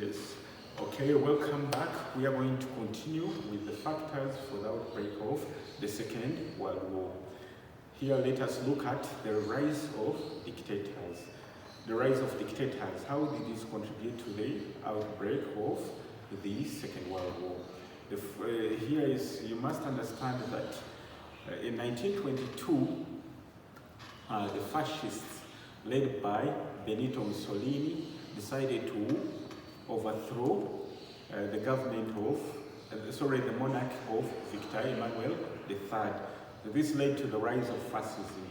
Yes. Okay, welcome back. We are going to continue with the factors for the outbreak of the Second World War. Here, let us look at the rise of dictators. The rise of dictators. How did this contribute to the outbreak of the Second World War? Here is, you must understand that in 1922, the fascists, led by Benito Mussolini, decided to overthrow the government of, the monarch of Victor Emmanuel III. This led to the rise of fascism.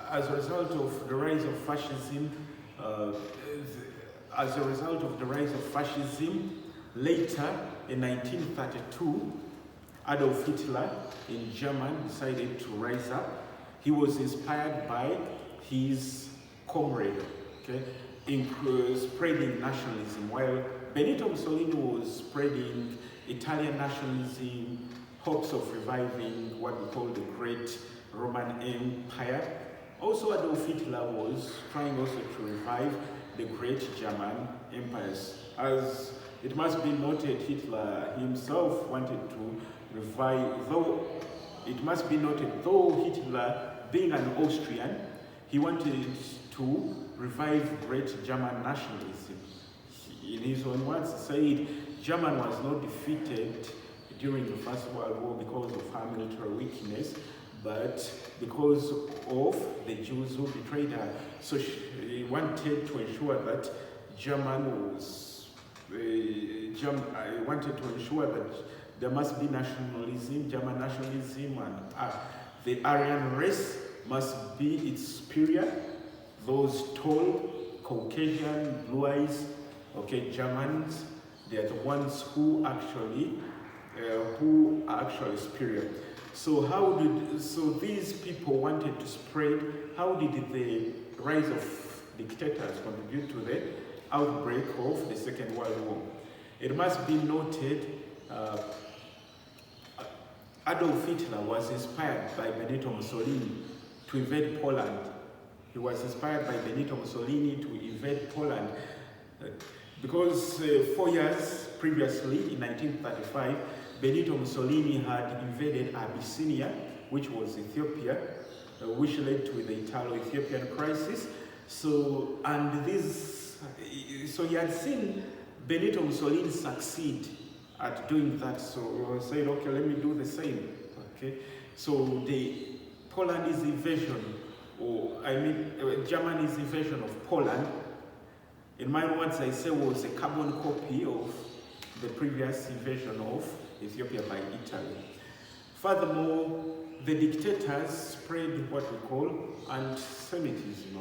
As a result of the rise of fascism, later in 1932, Adolf Hitler in Germany decided to rise up. He was inspired by his comrade, in spreading nationalism, while Benito Mussolini was spreading Italian nationalism, hopes of reviving what we call the Great Roman Empire. Also, Adolf Hitler was trying also to revive the Great German empires. As it must be noted, Hitler himself wanted to revive, though Hitler, being an Austrian, he wanted to revive Great German nationalism. In his own words, he said Germany was not defeated during the First World War because of her military weakness, but because of the Jews who betrayed her. So he wanted to ensure that there must be nationalism, German nationalism, and the Aryan race must be its superior. Those tall, Caucasian, blue eyes, Germans, they are the ones who are actually superior. So these people wanted to spread. How did the rise of dictators contribute to the outbreak of the Second World War? It must be noted, Adolf Hitler was inspired by Benito Mussolini to invade Poland. He was inspired by Benito Mussolini to invade Poland because 4 years previously, in 1935, Benito Mussolini had invaded Abyssinia, which was Ethiopia, which led to the Italo-Ethiopian crisis. So he had seen Benito Mussolini succeed at doing that. So he said, okay, let me do the same. So the Poland's invasion, Germany's invasion of Poland, in my words, I say was a carbon copy of the previous invasion of Ethiopia by Italy. Furthermore, the dictators spread what we call anti-Semitism,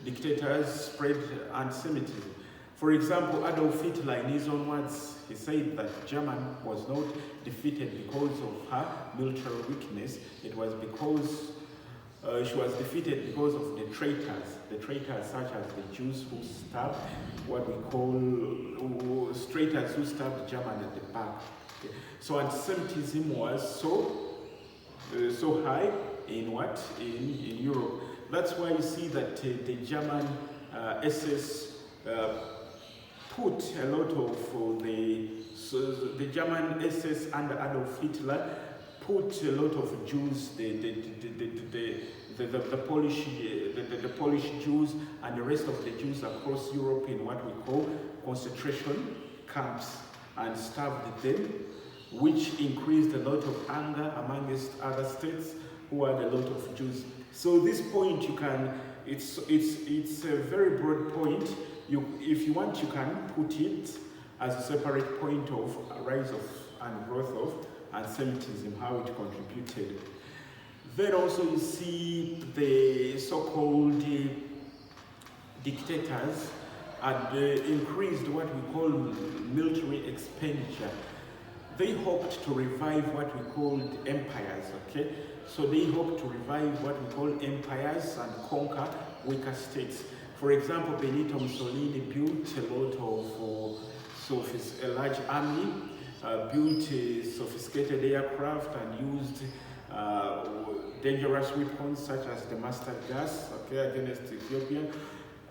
Dictators spread anti-Semitism. For example, Adolf Hitler, in his own words, he said that Germany was not defeated because of her military weakness. It was because she was defeated because of the traitors such as the Jews who stabbed traitors who stabbed Germany at the back. So anti-Semitism was so high in Europe. That's why you see that the German SS put a lot of the German SS under Adolf Hitler put a lot of Jews, the Polish Jews and the rest of the Jews across Europe in what we call concentration camps and starved them, which increased a lot of anger amongst other states who had a lot of Jews. So this point it's a very broad point. If you want, you can put it as a separate point of rise of and growth of anti-Semitism, how it contributed. Then also you see the so-called dictators had increased what we call military expenditure. They hoped to revive what we called empires, So they hoped to revive what we call empires and conquer weaker states. For example, Benito Mussolini built a large army, built sophisticated aircraft and used dangerous weapons such as the mustard gas against Ethiopia.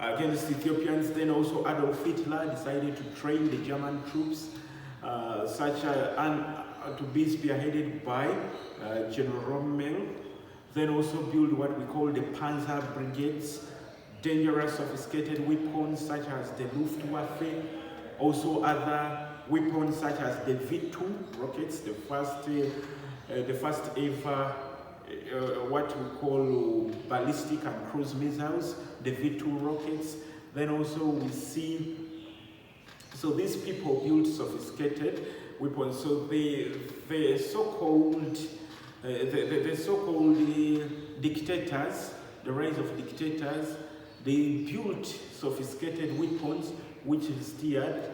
against Ethiopians. Then also Adolf Hitler decided to train the German troops, to be spearheaded by General Rommel. Then also build what we call the Panzer Brigades, dangerous sophisticated weapons such as the Luftwaffe, also other weapons such as the V2 rockets, the first ever what we call ballistic and cruise missiles, the V2 rockets. Then also we see, so these people build sophisticated weapons. So the so-called dictators, the rise of dictators, they built sophisticated weapons which is steered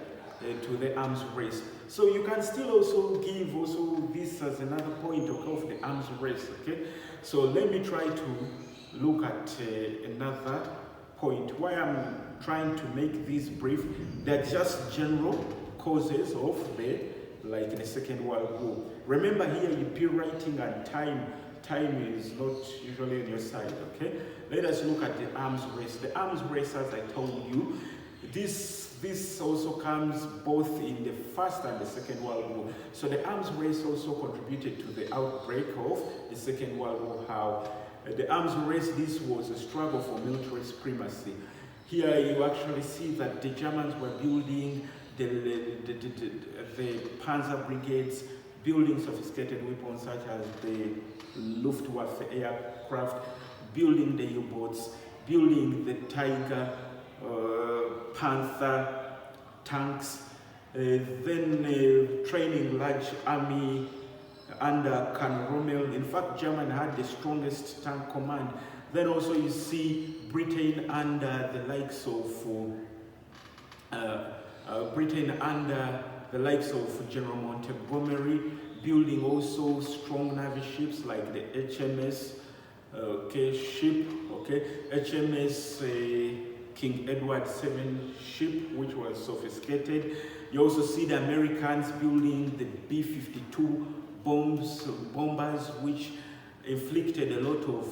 to the arms race. So you can still also give also this as another point of the arms race, okay? So let me try to look at another point. Why I'm trying to make this brief, they're just general causes of the Second World War. Remember here you'll be writing, and time is not usually on your side, okay? Let us look at the arms race. The arms race, as I told you, this also comes both in the First and the Second World War. So the arms race also contributed to the outbreak of the Second World War. How the arms race, this was a struggle for military supremacy. Here you actually see that the Germans were building the Panzer Brigades, building sophisticated weapons such as the Luftwaffe aircraft, building the U-boats, building the Tiger, Panther tanks, then training large army under Colonel Rommel. In fact, Germany had the strongest tank command. Then also you see Britain under the likes of General Montgomery, building also strong navy ships like the HMS HMS King Edward VII ship, which was sophisticated. You also see the Americans building the B-52 bombers, which inflicted a lot of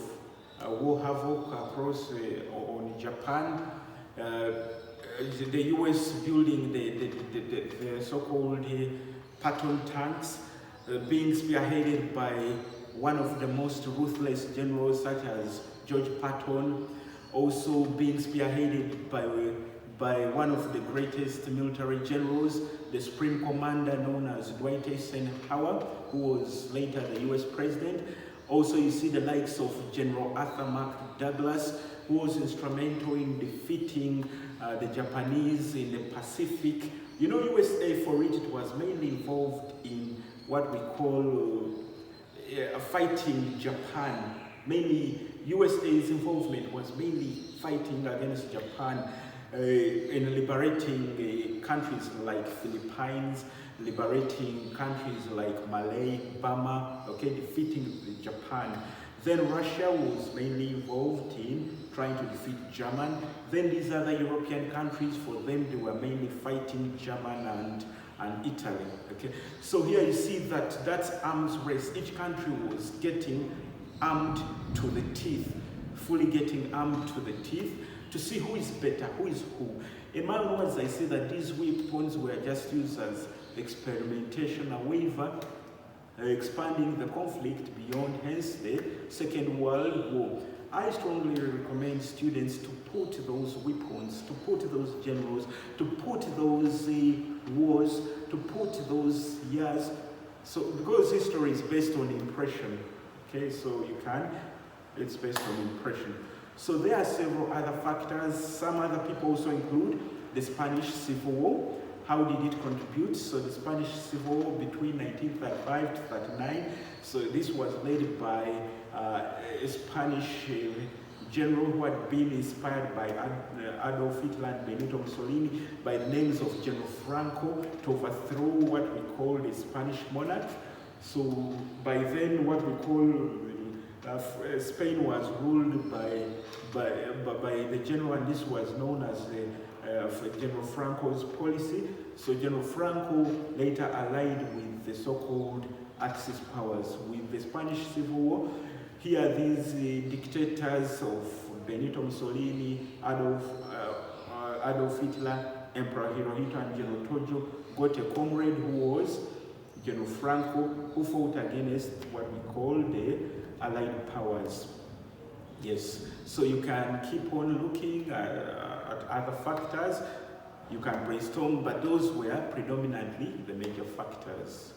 war havoc across on Japan. The US building the so-called Patton tanks, being spearheaded by one of the most ruthless generals such as George Patton, also being spearheaded by one of the greatest military generals, the Supreme Commander known as Dwight Eisenhower, who was later the US president. Also you see the likes of General Arthur Mark Douglas, who was instrumental in defeating the Japanese in the Pacific. You know, USA for it was mainly involved in what we call fighting Japan. Mainly USA's involvement was mainly fighting against Japan in liberating countries like Philippines, liberating countries like Malay, Burma, okay, defeating Japan. Then Russia was mainly involved in trying to defeat German. Then these other European countries, for them, they were mainly fighting German and Italy, okay? So here you see that that's arms race. Each country was getting armed to the teeth, fully getting armed to the teeth to see who is better, who is who. In my words, I say that these weapons were just used as experimentation, a waiver, expanding the conflict beyond, hence the Second World War. I strongly recommend students to put those weapons, to put those generals, to put those wars, to put those years. So, because history is based on impression, okay, so it's based on impression. So there are several other factors. Some other people also include the Spanish Civil War. How did it contribute? So the Spanish Civil War between 1935 to 39. So this was led by a Spanish general who had been inspired by Adolf Hitler and Benito Mussolini by the names of General Franco to overthrow what we call the Spanish monarch. So by then, what we call Spain was ruled by the general, and this was known as General Franco's policy. So General Franco later allied with the so-called Axis powers with the Spanish Civil War. Here, these dictators of Benito Mussolini, Adolf Hitler, Emperor Hirohito, and General Tojo got a comrade who was General Franco, who fought against what we call the Allied powers. Yes, so you can keep on looking at other factors. You can brainstorm, but those were predominantly the major factors.